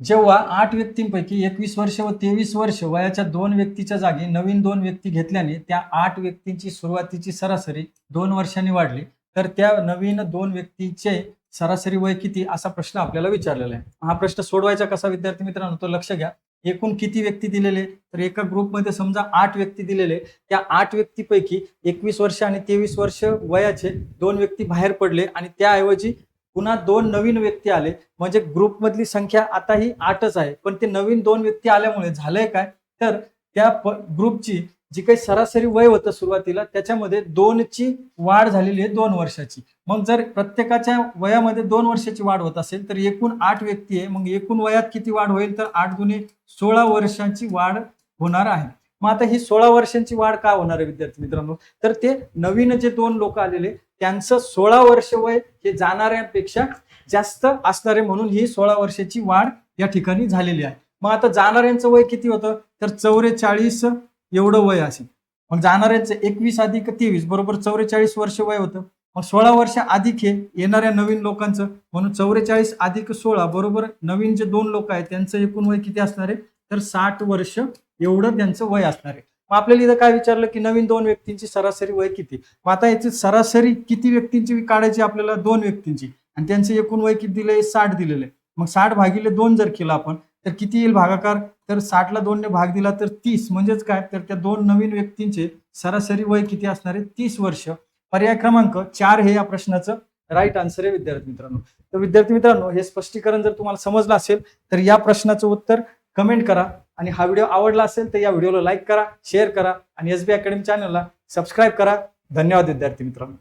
जेव्हा 8 व्यक्तींपैकी 21 वर्ष व 23 वर्ष वयाच्या 2 व्यक्तीच्या जागी नवीन 2 व्यक्ती घेतल्याने त्या 8 व्यक्तींची सुरुवातीची सरासरी 2 वर्षांनी वाढली, तर त्या नवीन 2 व्यक्तीचे सरासरी वय किती असा प्रश्न आपल्याला विचारलेला आहे. हा प्रश्न सोडवायचा कसा विद्यार्थी मित्रांनो, तो लक्ष घ्या. एकूण किती व्यक्ती दिलेले, तर एका ग्रुपमध्ये समजा 8 व्यक्ती दिलेले. त्या 8 व्यक्तीपैकी 21 वर्ष आणि 23 वर्ष वयाचे 2 व्यक्ती बाहेर पडले आणि त्याऐवजी पुन्हा 2 नवीन व्यक्ती आले. म्हणजे ग्रुपमधली संख्या आता ही 8च आहे, पण ते नवीन 2 व्यक्ती आल्यामुळे झालंय काय, तर त्या ग्रुपची जी काही सरासरी वय होतं सुरुवातीला त्याच्यामध्ये 2ची वाढ झालेली आहे 2 वर्षाची. मग जर प्रत्येकाच्या वयामध्ये 2 वर्षाची वाढ होत असेल तर एकूण 8 व्यक्ती आहे, मग एकूण वयात किती वाढ होईल, तर 8 गुणे 16 वर्षांची वाढ होणार आहे. मग आता ही 16 वर्षांची वाढ का होणार आहे विद्यार्थी मित्रांनो, तर ते नवीन जे 2 लोक आलेले त्यांचं 16 वर्ष वय हे जाणाऱ्यांपेक्षा जास्त असणारे, म्हणून ही 16 वर्षाची वाढ या ठिकाणी झालेली आहे. मग आता जाणाऱ्यांचं वय किती होतं, तर 44 एवढं वय असेल. मग जाणाऱ्यांचं 21 अधिक 23 बरोबर 44 वर्ष वय होतं. मग 16 वर्ष अधिक हे येणाऱ्या नवीन लोकांचं, म्हणून 44 अधिक 16 बरोबर नवीन जे 2 लोक आहेत त्यांचं एकूण वय किती असणार आहे, तर 60 वर्ष एवढं त्यांचं वय असणार आहे. मग आपल्याला इथं काय विचारलं की नवीन 2 व्यक्तींची सरासरी वय किती. मग आता याची सरासरी किती व्यक्तींची काढायची आपल्याला, 2 व्यक्तींची, आणि त्यांचे एकूण वय किती दिले, 60 दिलेलं आहे. मग 60 भागिले 2 जर केलं आपण तर किती येईल भागाकार, तर 60 ला 2 ने भाग दिला तर 30, म्हणजेच काय, तर त्या 2 नवीन व्यक्तींचे सरासरी वय किती असणार आहे, 30 वर्ष. पर्याय क्रमांक 4 हे या प्रश्नाचं राईट आन्सर आहे विद्यार्थी मित्रांनो. तर विद्यार्थी मित्रांनो, हे स्पष्टीकरण जर तुम्हाला समजलं असेल तर या प्रश्नाचं उत्तर कमेंट करा, आणि हा व्हिडिओ आवडला असेल तर या व्हिडिओला लाईक करा, शेअर करा आणि SB अकॅडमी चॅनलला सबस्क्राईब करा. धन्यवाद विद्यार्थी मित्रांनो.